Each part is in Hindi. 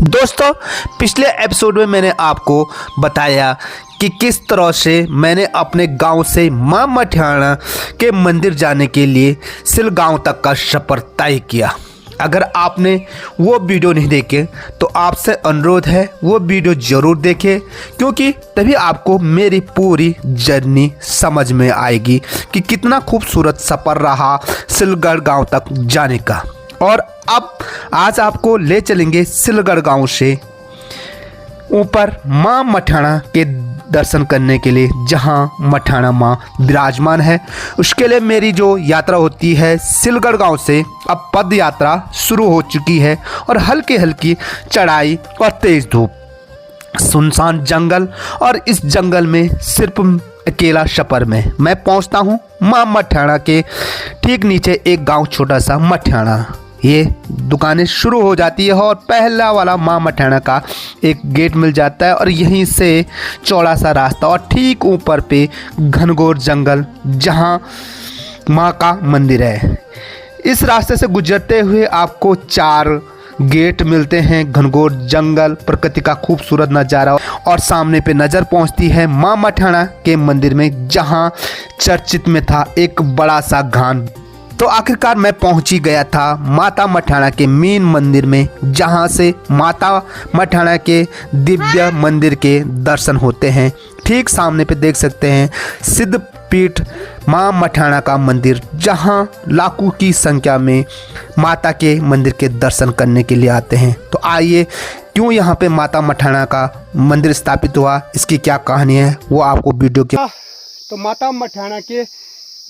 दोस्तों, पिछले एपिसोड में मैंने आपको बताया कि किस तरह से मैंने अपने गांव से मां मठियाना के मंदिर जाने के लिए सिलगांव तक का सफ़र तय किया। अगर आपने वो वीडियो नहीं देखे तो आपसे अनुरोध है वो वीडियो ज़रूर देखें, क्योंकि तभी आपको मेरी पूरी जर्नी समझ में आएगी कि कितना खूबसूरत सफ़र रहा सिलगढ़ गांव तक जाने का। और अब आज आपको ले चलेंगे सिलगढ़ गांव से ऊपर मां मठियाना के दर्शन करने के लिए, जहां मठियाना मां विराजमान है। उसके लिए मेरी जो यात्रा होती है सिलगढ़ गांव से, अब पद यात्रा शुरू हो चुकी है और हल्की हल्की चढ़ाई और तेज धूप, सुनसान जंगल, और इस जंगल में सिर्फ अकेला सफ़र में मैं पहुंचता हूं मां मठियाना के ठीक नीचे एक गांव छोटा सा मठियाना। ये दुकानें शुरू हो जाती है और पहला वाला मां मठियाना का एक गेट मिल जाता है और यहीं से चौड़ा सा रास्ता और ठीक ऊपर पे घनघोर जंगल जहां मां का मंदिर है। इस रास्ते से गुजरते हुए आपको 4 गेट मिलते हैं, घनघोर जंगल, प्रकृति का खूबसूरत नज़ारा, और सामने पे नज़र पहुंचती है मां मठियाना के मंदिर में, जहां चर्चित में था एक बड़ा सा घान। तो आखिरकार मैं पहुंच ही गया था माता मठियाना के मेन मंदिर में, जहां से माता मठियाना के दिव्य मंदिर के दर्शन होते हैं। ठीक सामने पे देख सकते हैं सिद्धपीठ मां मठियाना का मंदिर, जहां लाखों की संख्या में माता के मंदिर के दर्शन करने के लिए आते हैं। तो आइए, क्यों यहाँ पे माता मठियाना का मंदिर स्थापित हुआ, इसकी क्या कहानी है, वो आपको वीडियो के तो माता मठियाना के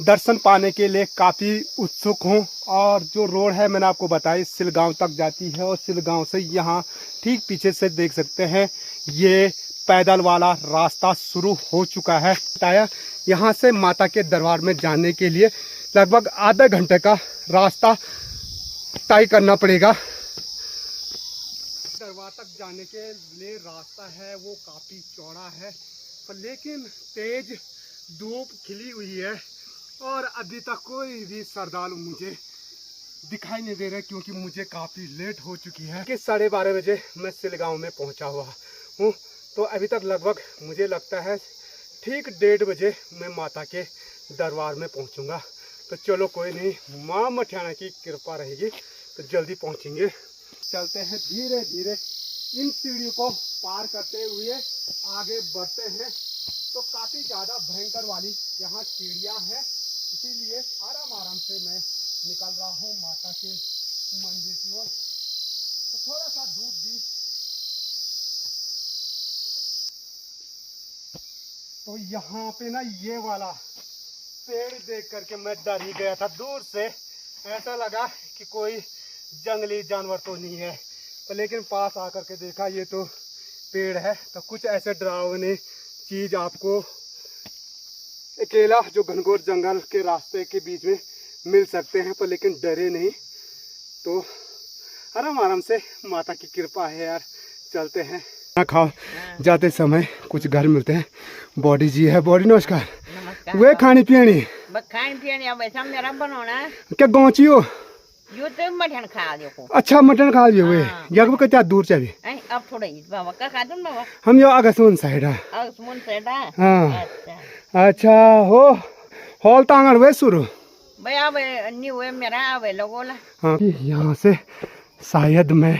दर्शन पाने के लिए काफ़ी उत्सुक हूँ। और जो रोड है मैंने आपको बताई सिलगांव तक जाती है, और सिलगांव से यहाँ ठीक पीछे से देख सकते हैं ये पैदल वाला रास्ता शुरू हो चुका है। बताया यहाँ से माता के दरबार में जाने के लिए लगभग आधे घंटे का रास्ता तय करना पड़ेगा। दरबार तक जाने के लिए रास्ता है वो काफ़ी चौड़ा है, पर लेकिन तेज धूप खिली हुई है और अभी तक कोई भी श्रद्धालु मुझे दिखाई नहीं दे रहे, क्योंकि मुझे काफ़ी लेट हो चुकी है कि 12:30 बजे मैं सिलगांव में पहुंचा हुआ हूँ। तो अभी तक लगभग मुझे लगता है ठीक 1:30 बजे मैं माता के दरबार में पहुंचूंगा। तो चलो कोई नहीं, मां मठियाना की कृपा रहेगी तो जल्दी पहुंचेंगे। चलते हैं धीरे धीरे, इन सीढ़ियों को पार करते हुए आगे बढ़ते हैं। तो काफ़ी ज़्यादा भयंकर वाली यहाँ सीढ़ियाँ हैं, इसीलिए आराम आराम से मैं निकल रहा हूँ माता के मंदिर की ओर। तो थोड़ा सा धूप भी, तो यहाँ पे ना ये वाला पेड़ देख करके मैं डर ही गया था। दूर से ऐसा लगा कि कोई जंगली जानवर तो नहीं है, तो लेकिन पास आकर के देखा ये तो पेड़ है। तो कुछ ऐसे डरावने चीज़ आपको अकेला जो घनघोर जंगल के रास्ते के बीच में मिल सकते हैं, पर लेकिन डरे नहीं। तो आराम आराम से माता की कृपा है यार, चलते हैं। खाना खा जाते समय कुछ घर मिलते हैं। बॉडी जी है, बॉडी नमस्कार। वे खानी पियानी अब ऐसा मेरा बनाना क्या गौची हो? यो तो मटन खा देखो। अच्छा मटन खा लियो वे। यग कितना दूर चाहिए? अब थोड़ा ही बाबा का खा दूं बाबा। हम यो अगसमुन साइड है। अगसमुन साइड है। हाँ अच्छा हो हॉल तांगर वे शुरू भाई अब न्यू है मेरा अब लोगोला। हाँ, यहाँ से शायद मैं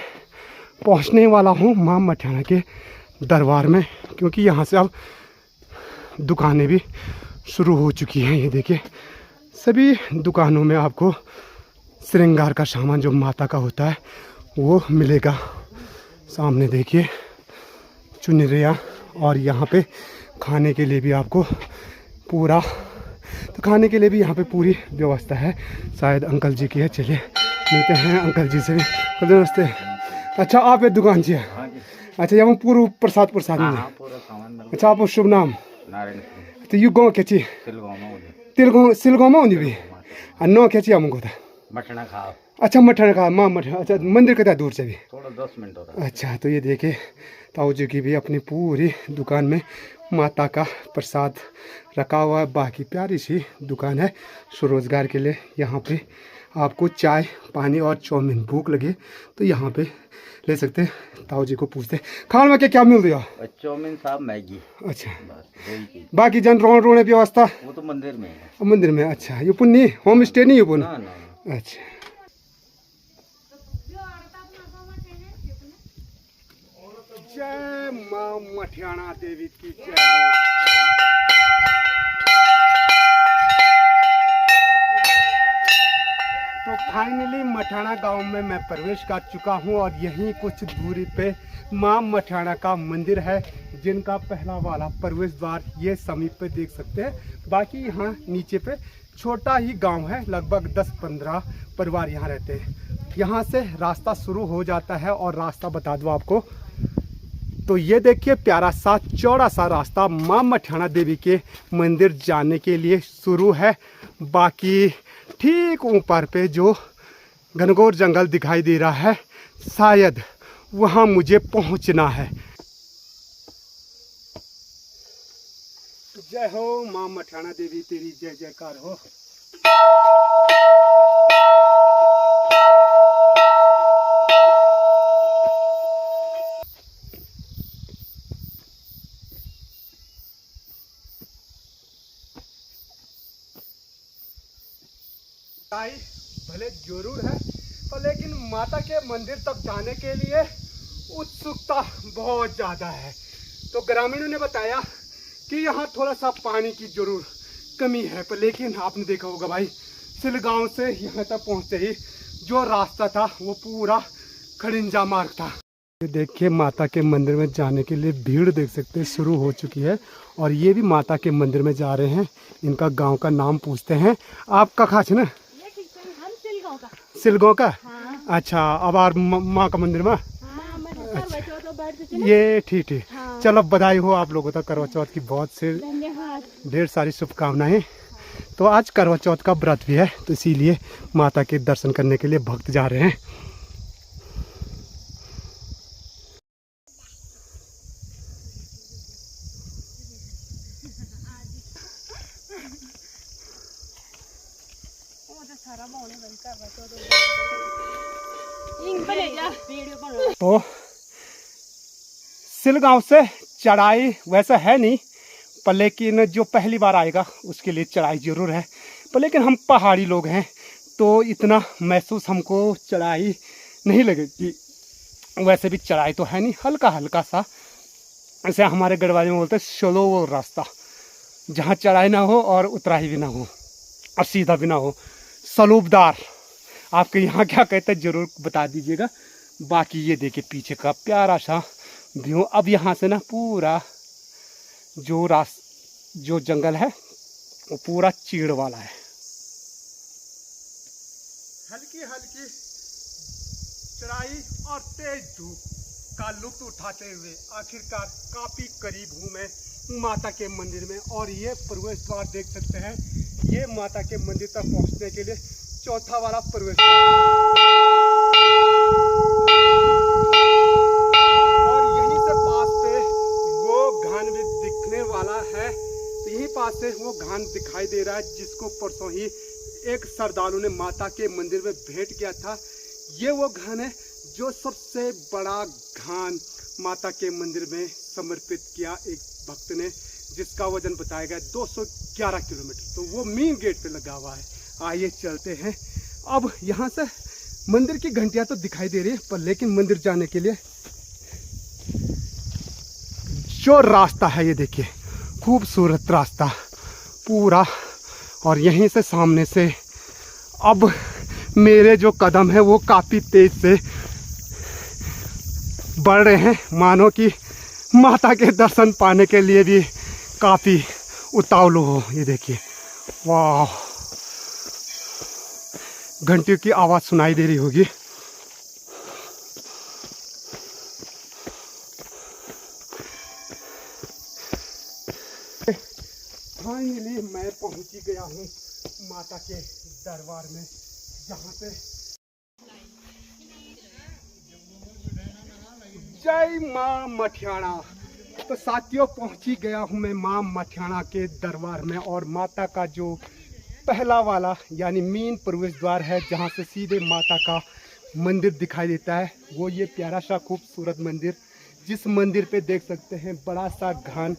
पहुँचने वाला हूँ मां मठियाना के दरबार में, क्योंकि यहाँ से अब दुकानें भी शुरू हो चुकी हैं। ये देखिए सभी दुकानों में आपको श्रृंगार का सामान जो माता का होता है वो मिलेगा। सामने देखिए चुनरिया, और यहाँ पे खाने के लिए भी आपको पूरा, तो खाने के लिए भी यहाँ पे पूरी व्यवस्था है। शायद अंकल जी की है, चलिए मिलते हैं अंकल जी से भी। नमस्ते। अच्छा आप ये दुकान जी है? अच्छा यहाँ पूरा प्रसाद में। अच्छा आप शुभ नाम? तो यू गाँव क्या चीज? सिलगांव में होनी भी नौ क्या चीज हमको था मठियाना खा। अच्छा मठियाना खा मां मठियाना। अच्छा मंदिर कितना दूर से भी? थोड़ा 10 मिनट हो रहा है। अच्छा तो ये देखिए ताऊ जी की भी अपनी पूरी दुकान में माता का प्रसाद रखा हुआ है। बाकी प्यारी सी दुकान है, स्वरोजगार के लिए यहाँ पे आपको चाय पानी और चाउमीन भूख लगे तो यहाँ पे ले सकते हैं। ताऊ जी को पूछते खाने में क्या क्या मिल रहा है? चाउमीन साहब मैगी। अच्छा, बस वही चीज। बाकी जन रोने व्यवस्था वो तो मंदिर में है। मंदिर में। अच्छा, ये पुन्नी होम स्टे नहीं है पुन? ना ना। अच्छा, जय माँ मठियाना देवी की जय। तो फाइनली मठियाना गांव में मैं प्रवेश कर चुका हूं और यहीं कुछ दूरी पे माँ मठियाना का मंदिर है, जिनका पहला वाला प्रवेश द्वार ये समीप पे देख सकते हैं। बाकी यहाँ नीचे पे छोटा ही गांव है, लगभग 10-15 परिवार यहाँ रहते हैं। यहाँ से रास्ता शुरू हो जाता है और रास्ता बता दूँ आपको, तो ये देखिए प्यारा सा चौड़ा सा रास्ता माँ मठियाना देवी के मंदिर जाने के लिए शुरू है। बाकी ठीक ऊपर पे जो घनघोर जंगल दिखाई दे रहा है, शायद वहाँ मुझे पहुँचना है। जय हो माँ मठियाना देवी, तेरी जय जयकार हो। भले जरूर है, पर लेकिन माता के मंदिर तक जाने के लिए उत्सुकता बहुत ज़्यादा है। तो ग्रामीणों ने बताया कि यहाँ थोड़ा सा पानी की जरूर कमी है, पर लेकिन आपने देखा होगा भाई, सिलगांव से यहाँ तक पहुँचते ही जो रास्ता था वो पूरा खड़िंजा मार्ग था। देखिए माता के मंदिर में जाने के लिए भीड़ देख सकते हैं शुरू हो चुकी है, और ये भी माता के मंदिर में जा रहे हैं। इनका गांव का नाम पूछते हैं। आपका खास ना? सिलगांव का? हाँ। अच्छा, अब आर माँ का मंदिर में? हाँ, अच्छा। ये ठीक है। हाँ। चलो बधाई हो आप लोगों तक करवा चौथ की बहुत से ढेर सारी शुभकामनाएं। तो आज करवा चौथ का व्रत भी है, तो इसीलिए माता के दर्शन करने के लिए भक्त जा रहे हैं। तो सिलगांव से चढ़ाई वैसा है नहीं, पर लेकिन जो पहली बार आएगा उसके लिए चढ़ाई जरूर है। पर लेकिन हम पहाड़ी लोग हैं तो इतना महसूस हमको चढ़ाई नहीं लगेगी। वैसे भी चढ़ाई तो है नहीं, हल्का हल्का सा, ऐसे हमारे गढ़वाली में बोलते हैं स्लो वो रास्ता, जहाँ चढ़ाई ना हो और उतराई भी ना हो और सीधा भी ना हो, सलूबदार। आपके यहाँ क्या कहते हैं ज़रूर बता दीजिएगा। बाकी ये देखिए पीछे का प्यारा सा व्यू। अब यहाँ से ना पूरा जो जंगल है वो पूरा चीड़ वाला है। हल्की हल्की चढ़ाई और तेज धूप का लुत्फ उठाते हुए आखिरकार काफी करीब हूँ मैं माता के मंदिर में। और ये प्रवेश द्वार देख सकते हैं, ये माता के मंदिर तक पहुँचने के लिए चौथा वाला प्रवेश द्वार। और यहीं से पास पे वो घान भी दिखने वाला है। तो यहीं पास से वो घान दिखाई दे रहा है, जिसको परसों ही एक श्रद्धालु ने माता के मंदिर में भेंट किया था। ये वो घान है जो सबसे बड़ा घान माता के मंदिर में समर्पित किया एक भक्त ने, जिसका वजन बताया गया 211 किलोमीटर। तो वो मेन गेट पे लगा हुआ है। आइए चलते हैं। अब यहाँ से मंदिर की घंटियाँ तो दिखाई दे रही है, पर लेकिन मंदिर जाने के लिए जो रास्ता है ये देखिए, खूबसूरत रास्ता पूरा। और यहीं से सामने से अब मेरे जो कदम है वो काफ़ी तेज से बढ़ रहे हैं, मानो कि माता के दर्शन पाने के लिए भी काफ़ी उतावलू हो। ये देखिए, वाह, घंटियों की आवाज़ सुनाई दे रही होगी। फाइनली मैं पहुंच ही गया हूं माता के दरबार में, जहां पे जय माँ मठियाना। तो साथियों पहुंच ही गया हूं मैं माँ मठियाना के दरबार में, और माता का जो पहला वाला यानी मेन प्रवेश द्वार है, जहाँ से सीधे माता का मंदिर दिखाई देता है। वो ये प्यारा सा खूबसूरत मंदिर, जिस मंदिर पे देख सकते हैं बड़ा सा घान,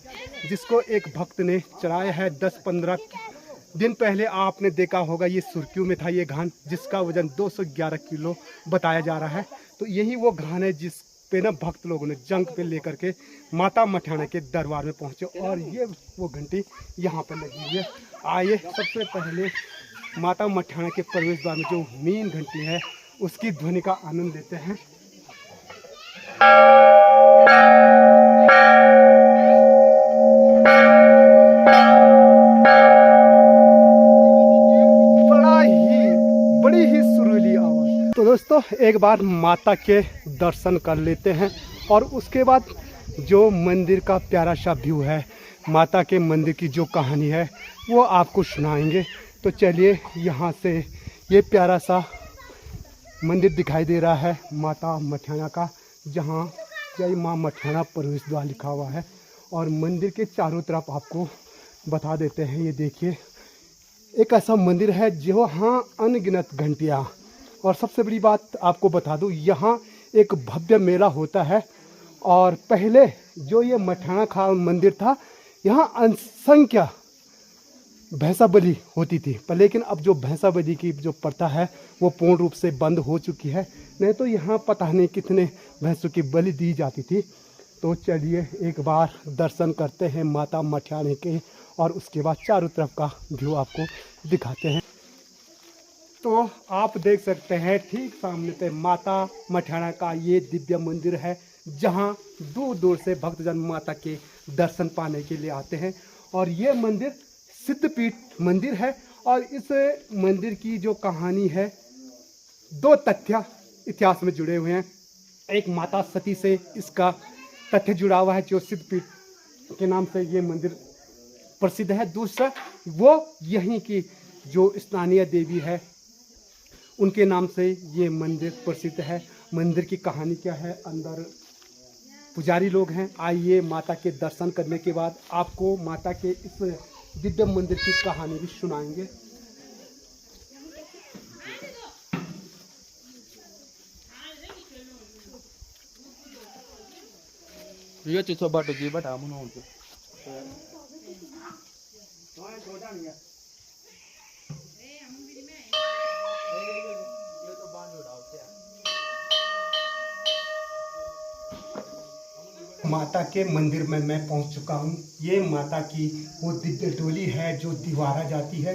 जिसको एक भक्त ने चढ़ाया है। 10-15 दिन पहले आपने देखा होगा, ये सुर्खियों में था ये घान, जिसका वजन 211 किलो बताया जा रहा है। तो यही वो घान है जिस पे ना भक्त लोगों ने जंग पे लेकर के माता मठाना के दरबार में पहुंचे। और ये वो घंटी यहाँ पे लगी हुई है। आइए सबसे पहले माता मठाना के प्रवेश द्वार में जो मेन घंटी है उसकी ध्वनि का आनंद लेते हैं। बड़ी ही सुरीली आवाज। तो दोस्तों एक बार माता के दर्शन कर लेते हैं और उसके बाद जो मंदिर का प्यारा सा व्यू है, माता के मंदिर की जो कहानी है वो आपको सुनाएंगे। तो चलिए, यहाँ से ये प्यारा सा मंदिर दिखाई दे रहा है माता मठाना का, जहाँ जय माँ मठाना प्रवेश द्वार लिखा हुआ है। और मंदिर के चारों तरफ आपको बता देते हैं, ये देखिए एक ऐसा मंदिर है जहाँ अनगिनत घंटियाँ। और सबसे बड़ी बात आपको बता दूँ, यहाँ एक भव्य मेला होता है। और पहले जो ये मठाना खा मंदिर था, यहाँ असंख्य भैंसा बलि होती थी, पर लेकिन अब जो भैंसा बलि की जो प्रथा है वो पूर्ण रूप से बंद हो चुकी है। नहीं तो यहाँ पता नहीं कितने भैंसों की बलि दी जाती थी। तो चलिए एक बार दर्शन करते हैं माता मठाने के, और उसके बाद चारों तरफ का व्यू आपको दिखाते हैं। तो आप देख सकते हैं ठीक सामने पे माता मठाना का ये दिव्य मंदिर है, जहाँ दूर दूर से भक्तजन माता के दर्शन पाने के लिए आते हैं। और ये मंदिर सिद्धपीठ मंदिर है। और इस मंदिर की जो कहानी है, 2 तथ्य इतिहास में जुड़े हुए हैं। एक माता सती से इसका तथ्य जुड़ा हुआ है, जो सिद्धपीठ के नाम से ये मंदिर प्रसिद्ध है। दूसरा, वो यहीं की जो स्थानीय देवी है उनके नाम से ये मंदिर प्रसिद्ध है। मंदिर की कहानी क्या है, अंदर पुजारी लोग हैं। आइए माता के दर्शन करने के बाद आपको माता के इस दिव्य मंदिर की कहानी भी सुनाएंगे। ये चीज़ बाट जी बाट हम ना उनके माता के मंदिर में मैं पहुंच चुका हूं। ये माता की वो दिव्य डोली है जो दीवारा जाती है।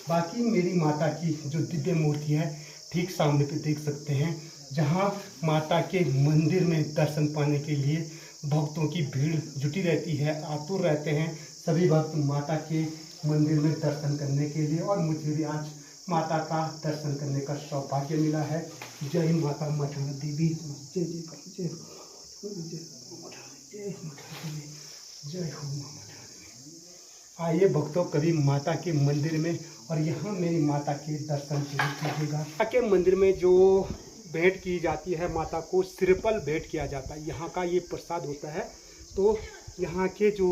बाकी मेरी माता की जो दिव्य मूर्ति है ठीक सामने पे देख सकते हैं, जहां माता के मंदिर में दर्शन पाने के लिए भक्तों की भीड़ जुटी रहती है। आतुर रहते हैं सभी भक्त माता के मंदिर में दर्शन करने के लिए। और मुझे भी आज माता का दर्शन करने का सौभाग्य मिला है। जय माता मठाना देवी, जय जय जय जय जय हो माँ मठाना। आइए भक्तों, कभी माता के मंदिर में और यहाँ मेरी माता के दर्शन जरूर कीजिएगा। माता के मंदिर में जो भेंट की जाती है, माता को सिरपल भेंट किया जाता है। यहाँ का ये प्रसाद होता है। तो यहाँ के जो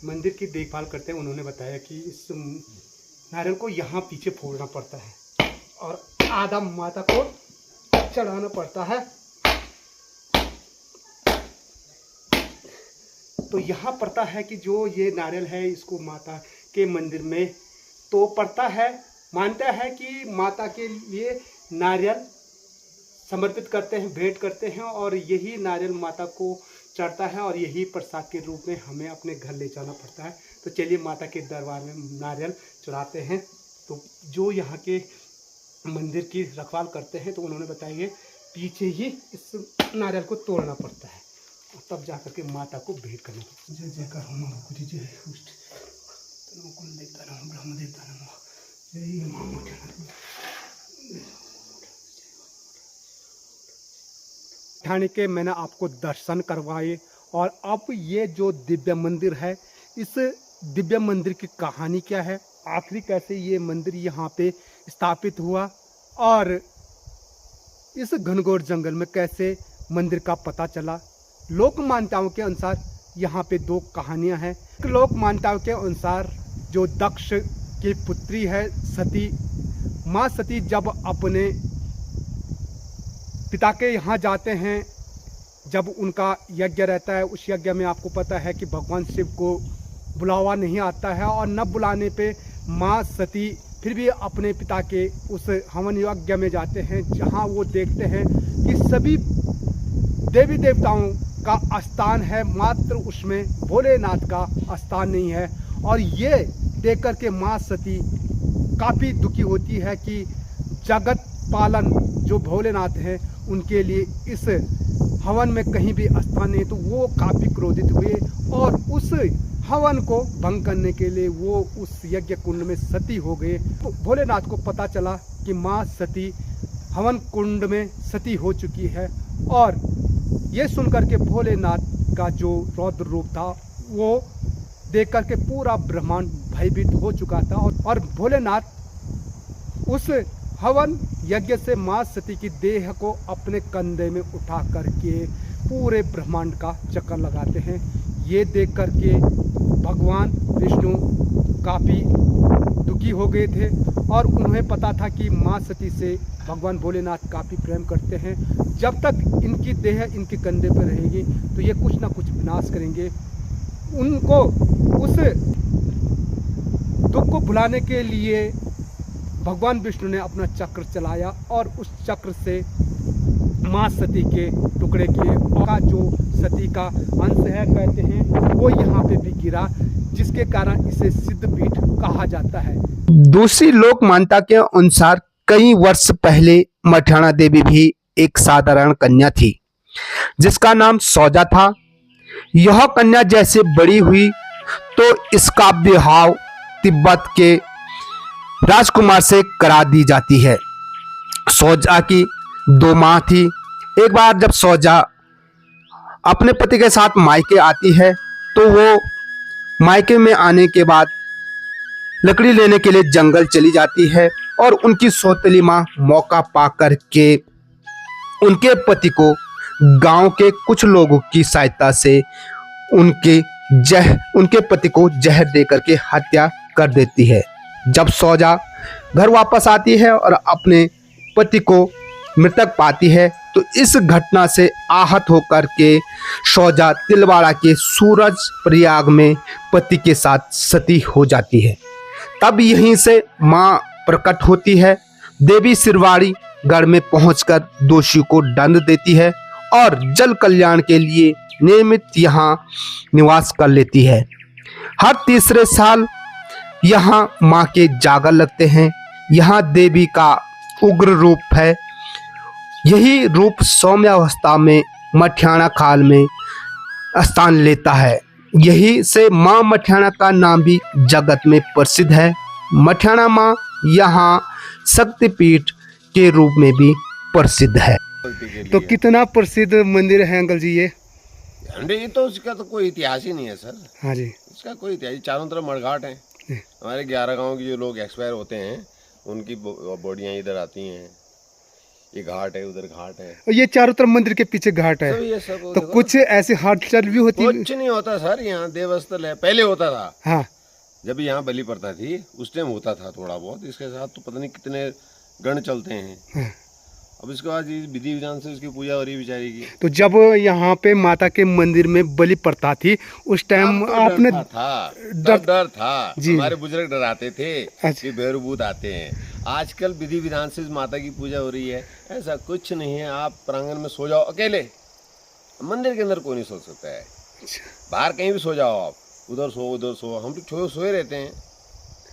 मंदिर की देखभाल करते हैं उन्होंने बताया कि इस नारियल को यहाँ पीछे फोड़ना पड़ता है और आधा माता को चढ़ाना पड़ता है। तो यहाँ पड़ता है कि जो ये नारियल है इसको माता के मंदिर में तो पड़ता है, मानता है कि माता के लिए नारियल समर्पित करते हैं, भेंट करते हैं, और यही नारियल माता को चढ़ता है और यही प्रसाद के रूप में हमें अपने घर ले जाना पड़ता है। तो चलिए माता के दरबार में नारियल चढ़ाते हैं। तो जो यहाँ के मंदिर की रखवाल करते हैं तो उन्होंने बताया कि पीछे ही इस नारियल को तोड़ना पड़ता है, तब जाकर के माता को भेंट करना पड़ता है। जय जयकार हो माँ भगवती, जय कुल देवता नमः, ब्रह्म देवता नमः, जय माँ मठाना। ठाणे के मैंने आपको दर्शन करवाए। और अब ये जो दिव्य मंदिर है, इस दिव्य मंदिर की कहानी क्या है, आखिर कैसे ये मंदिर यहाँ पे स्थापित हुआ, और इस घनघोर जंगल में कैसे मंदिर का पता चला। लोक मान्यताओं के अनुसार यहाँ पे 2 कहानियाँ हैं। लोक मान्यताओं के अनुसार जो दक्ष की पुत्री है सती। माँ सती जब अपने पिता के यहाँ जाते हैं, जब उनका यज्ञ रहता है, उस यज्ञ में आपको पता है कि भगवान शिव को बुलावा नहीं आता है, और न बुलाने पे माँ सती फिर भी अपने पिता के उस हवन यज्ञ में जाते हैं, जहाँ वो देखते हैं कि सभी देवी देवताओं का स्थान है, मात्र उसमें भोलेनाथ का स्थान नहीं है। और ये देख कर के माँ सती काफ़ी दुखी होती है कि जगत पालन जो भोलेनाथ हैं उनके लिए इस हवन में कहीं भी स्थान नहीं। तो वो काफ़ी क्रोधित हुए और उस हवन को भंग करने के लिए वो उस यज्ञ कुंड में सती हो गए। तो भोलेनाथ को पता चला कि माँ सती हवन कुंड में सती हो चुकी है, और ये सुनकर के भोलेनाथ का जो रौद्र रूप था वो देख कर के पूरा ब्रह्मांड भयभीत हो चुका था। और भोलेनाथ उस हवन यज्ञ से माँ सती की देह को अपने कंधे में उठा करके पूरे ब्रह्मांड का चक्कर लगाते हैं। ये देख कर के भगवान विष्णु काफ़ी दुखी हो गए थे, और उन्हें पता था कि माँ सती से भगवान भोलेनाथ काफ़ी प्रेम करते हैं। जब तक इनकी देह इनके कंधे पर रहेगी तो ये कुछ ना कुछ विनाश करेंगे। उनको उस दुख को भुलाने के लिए भगवान विष्णु ने अपना चक्र चलाया, और उस चक्र से माँ सती के टुकड़े किए, और जो सती का अंश है कहते हैं वो यहाँ पे भी गिरा, जिसके कारण इसे सिद्धपीठ कहा जाता है। दूसरी लोक मान्यता के अनुसार कई वर्ष पहले मठियाना देवी भी एक साधारण कन्या थी जिसका नाम सौजा था। यह कन्या जैसे बड़ी हुई तो इसका विवाह तिब्बत के राजकुमार से करा दी जाती है। सौजा की 2 माँ थी। एक बार जब सौजा अपने पति के साथ मायके आती है तो वो मायके में आने के बाद लकड़ी लेने के लिए जंगल चली जाती है, और उनकी सौतेली माँ मौका पा कर के उनके पति को गांव के कुछ लोगों की सहायता से उनके पति को जहर दे करके हत्या कर देती है। जब सौजा घर वापस आती है और अपने पति को मृतक पाती है तो इस घटना से आहत होकर के सौजा तिलवाड़ा के सूरज प्रयाग में पति के साथ सती हो जाती है। तब यहीं से मां प्रकट होती है। देवी सिरवाड़ी गढ़ में पहुंचकर दोषी को दंड देती है और जल कल्याण के लिए नियमित यहाँ निवास कर लेती है। हर तीसरे साल यहाँ माँ के जागर लगते हैं। यहाँ देवी का उग्र रूप है। यही रूप सौम्यावस्था में मठियाना काल में स्थान लेता है। यही से माँ मठियाना का नाम भी जगत में प्रसिद्ध है। मठियाना माँ यहाँ शक्तिपीठ के रूप में भी प्रसिद्ध है। तो कितना प्रसिद्ध मंदिर है अंकल जी ये? ये तो उसका तो कोई इतिहास ही नहीं है सर। हाँ जी, इसका कोई इतिहास, चारों तरफ मड़घाट है। हमारे 11 गांव के जो लोग एक्सपायर होते हैं उनकी बॉडियां इधर आती हैं। ये घाट है, उधर घाट है, और ये चारों तरफ मंदिर के पीछे घाट है। तो ये सब तो कुछ ऐसे हलचल भी होती है? कुछ नहीं होता सर, यहाँ देवस्थल है। पहले होता था, हाँ, जब यहाँ बलि प्रथा थी उस टाइम होता था थोड़ा बहुत। इसके साथ तो पता नहीं कितने गण चलते हैं। हाँ। अब इसके बाद विधि विधान से उसकी पूजा हो रही बेचारी की। तो जब यहाँ पे माता के मंदिर में बलि प्रथा थी उस टाइम तो आपने डर था जी। हमारे बुजुर्ग डराते थे अच्छा। कि भैरवभूत आते हैं। आजकल विधि विधान से माता की पूजा हो रही है। ऐसा कुछ नहीं है। आप प्रांगण में सो जाओ अकेले, मंदिर के अंदर कोई नहीं सो सकता है। बाहर कहीं भी सो जाओ आप, उधर सो उधर सो। हम तो सोए रहते हैं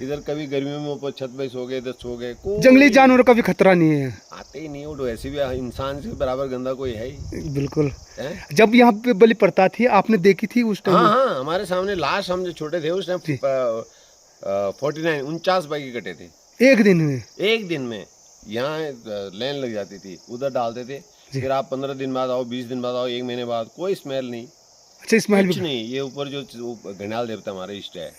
इधर। कभी गर्मियों में ऊपर छत पे सो गए, इधर सो गए। जंगली जानवरों का भी खतरा नहीं है? आते ही नहीं। वो वैसे भी इंसान से बराबर गंदा कोई है ही। बिल्कुल। है? जब यहाँ पे बलि प्रथा थी आपने देखी थी उस टाइम? हाँ हाँ, हमारे सामने लाश, हम जो छोटे थे उस टाइम 49 बाई कटे थे एक दिन में। एक दिन में यहाँ लाइन लग जाती थी, उधर डालते थे। फिर आप 15 दिन बाद आओ, 20 दिन बाद आओ, 1 महीने बाद, कोई स्मेल नहीं। अच्छा, स्मेल कुछ भी नहीं। ये ऊपर जो घड़ियाल देवता हमारे इष्ट है।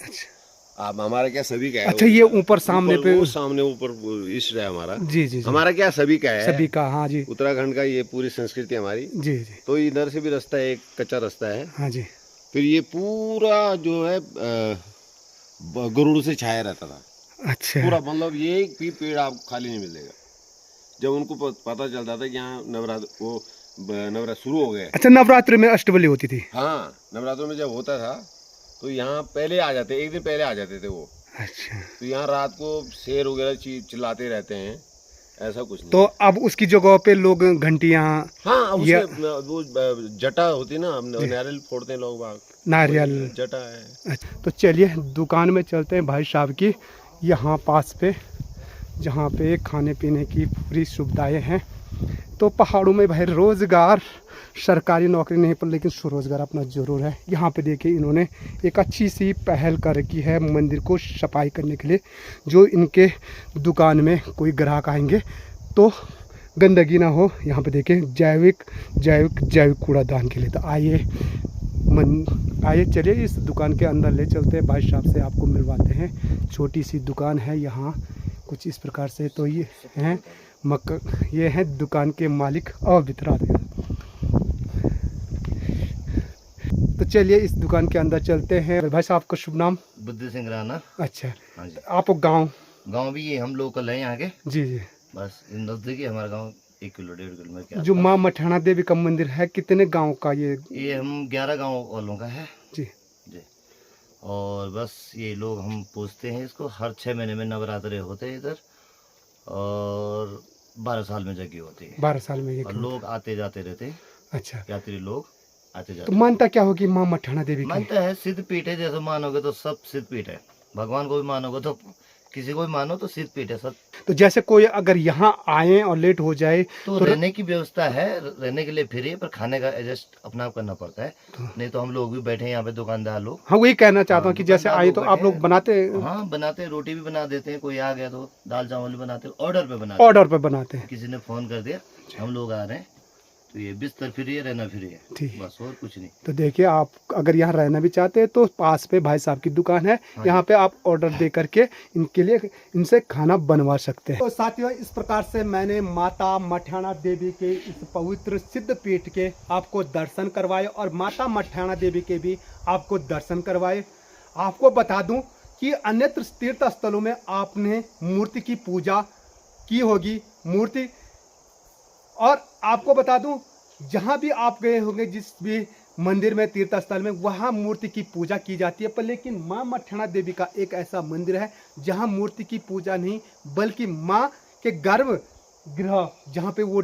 आप हमारा क्या सभी का है। अच्छा, ये ऊपर सामने पे सामने ऊपर इष्ट है हमारा। जी जी, हमारा क्या सभी का है, सभी का। हाँ जी, उत्तराखंड का ये पूरी संस्कृति हमारी। जी जी। तो इधर से भी रास्ता है, एक कच्चा रास्ता है। हाँ जी। फिर ये पूरा जो है गरुड़ से छाया रहता था। अच्छा। पूरा मतलब एक भी पेड़ आपको खाली नहीं मिलेगा। जब उनको पता चलता था कि यहाँ नवरात्र शुरू हो गए। अच्छा, नवरात्रि में अष्टबली होती थी। हाँ, नवरात्रों में जब होता था तो यहाँ पहले आ जाते, एक दिन पहले आ जाते थे वो। अच्छा। तो यहाँ रात को शेर वगैरह चिल्लाते रहते हैं, ऐसा कुछ नहीं। तो अब उसकी जगह पे लोग घंटियाँ, हाँ, अब या- उसके वो जटा होती है ना, नारियल फोड़ते हैं लोग बाग, नारियल। जटा है। अच्छा, तो चलिए दुकान में चलते हैं भाई साहब की, यहाँ पास पे, जहाँ पे खाने पीने की पूरी सुविधाएं हैं। तो पहाड़ों में भाई रोज़गार, सरकारी नौकरी नहीं पर लेकिन स्वरोज़गार अपना ज़रूर है। यहाँ पे देखिए इन्होंने एक अच्छी सी पहल कर रखी है मंदिर को सफाई करने के लिए। जो इनके दुकान में कोई ग्राहक आएंगे तो गंदगी ना हो। यहाँ पे देखिए जैविक कूड़ादान के लिए। तो आइए चलिए इस दुकान के अंदर ले चलते हैं, भाई साहब से आपको मिलवाते हैं। छोटी सी दुकान है यहाँ कुछ इस प्रकार से। तो ये हैं ये हैं दुकान के मालिक और वितराग। तो चलिए इस दुकान के अंदर चलते हैं। भाई साहब का शुभ नाम? बुद्धि सिंह राणा। अच्छा, हाँ जी। आप गांव भी ये हम लोकल हैं यहाँ के। जी। बस नजदीक है हमारा गांव, 1 किलो 1.5 किलोमीटर। जो माँ मठाना देवी का मंदिर है, कितने गांव का ये हम 11 गांव वालों का है जी। और बस ये लोग हम पूछते हैं इसको। हर 6 महीने में नवरात्रे होते हैं इधर, और 12 साल में जगह होती है। 12 साल में ये और लोग आते जाते रहते हैं। अच्छा, यात्री लोग आते तो जाते। मानता क्या होगी माँ मठाना देवी की? मानता है सिद्ध पीठ है, जैसे मानोगे तो सब सिद्ध पीठ है। भगवान को भी मानोगे तो, किसी को भी मानो तो सिद्ध पीठ है सब। तो जैसे कोई अगर यहाँ आए और लेट हो जाए तो रहने की व्यवस्था है, रहने के लिए फ्री है, पर खाने का एडजस्ट अपना आप करना पड़ता है। नहीं तो हम लोग भी बैठे हैं यहाँ पे, दुकानदार लोग। हाँ, वही कहना चाहता हूँ कि जैसे दुकानदार आए तो आप लोग बैठे बनाते हैं। हाँ, बनाते हैं, रोटी भी बना देते हैं। कोई आ गया तो दाल चावल भी बनाते हैं, ऑर्डर पे बनाते हैं। ऑर्डर पे बनाते हैं। किसी ने फोन कर दिया हम लोग आ रहे हैं, तो ये बिस्तर फ्री है, रहना फ्री है, ठीक। बस और कुछ नहीं। तो देखिए आप अगर यहाँ रहना भी चाहते हैं तो पास पे भाई साहब की दुकान है, यहाँ पे आप ऑर्डर दे करके इनसे खाना बनवा सकते हैं। तो साथियों, इस प्रकार से मैंने माता मठाना देवी के इस पवित्र सिद्ध पीठ के आपको दर्शन करवाए और माता मठाना देवी के भी आपको दर्शन करवाए। आपको बता दूं कि अन्यत्र तीर्थ स्थलों में आपने मूर्ति की पूजा की होगी, मूर्ति, और आपको बता दूं जहां भी आप गए होंगे जिस भी मंदिर में, तीर्थ स्थल में, वहां मूर्ति की पूजा की जाती है। पर लेकिन मां मठाना देवी का एक ऐसा मंदिर है जहां मूर्ति की पूजा नहीं बल्कि मां के गर्भगृह, जहां पे वो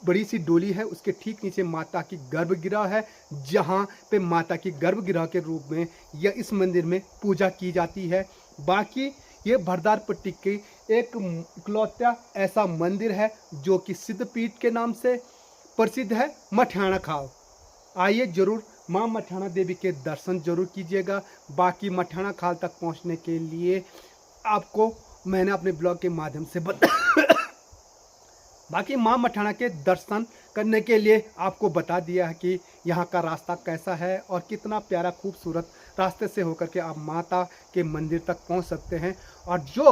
बड़ी सी डोली है उसके ठीक नीचे माता की गर्भगृह है, जहां पे माता की गर्भगृह के रूप में या इस मंदिर में पूजा की जाती है। बाकी ये भरदार पट्टी की एक इकलौता ऐसा मंदिर है जो कि सिद्धपीठ के नाम से प्रसिद्ध है, मठाना खाव। आइए जरूर माँ मठाना देवी के दर्शन जरूर कीजिएगा। बाकी मठाना खाल तक पहुंचने के लिए आपको मैंने अपने ब्लॉग के माध्यम से बाकी माँ मठाना के दर्शन करने के लिए आपको बता दिया है कि यहाँ का रास्ता कैसा है और कितना प्यारा खूबसूरत रास्ते से होकर के आप माता के मंदिर तक पहुँच सकते हैं। और जो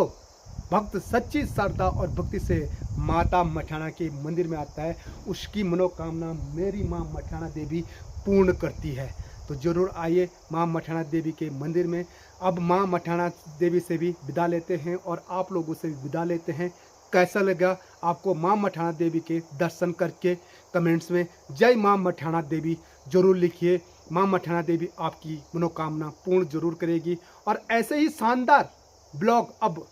भक्त सच्ची श्रद्धा और भक्ति से माता मठाना के मंदिर में आता है उसकी मनोकामना मेरी माँ मठाना देवी पूर्ण करती है। तो ज़रूर आइए माँ मठाना देवी के मंदिर में। अब माँ मठाना देवी से भी विदा लेते हैं और आप लोगों से भी विदा लेते हैं। कैसा लगा आपको माँ मठाना देवी के दर्शन करके कमेंट्स में जय माँ मठाना देवी जरूर लिखिए। माँ मठाना देवी आपकी मनोकामना पूर्ण जरूर करेगी। और ऐसे ही शानदार ब्लॉग अब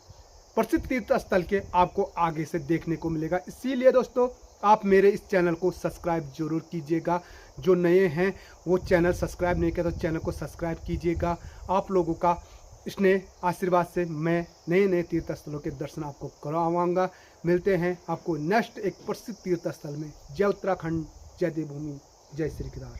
प्रसिद्ध तीर्थ स्थल के आपको आगे से देखने को मिलेगा। इसीलिए दोस्तों आप मेरे इस चैनल को सब्सक्राइब जरूर कीजिएगा। जो नए हैं वो चैनल सब्सक्राइब नहीं किया तो चैनल को सब्सक्राइब कीजिएगा। आप लोगों का स्नेह आशीर्वाद से मैं नए तीर्थ स्थलों के दर्शन आपको करवाऊंगा। मिलते हैं आपको नेक्स्ट एक प्रसिद्ध तीर्थ स्थल में। जय उत्तराखंड, जय देवभूमि, जय श्री केदार।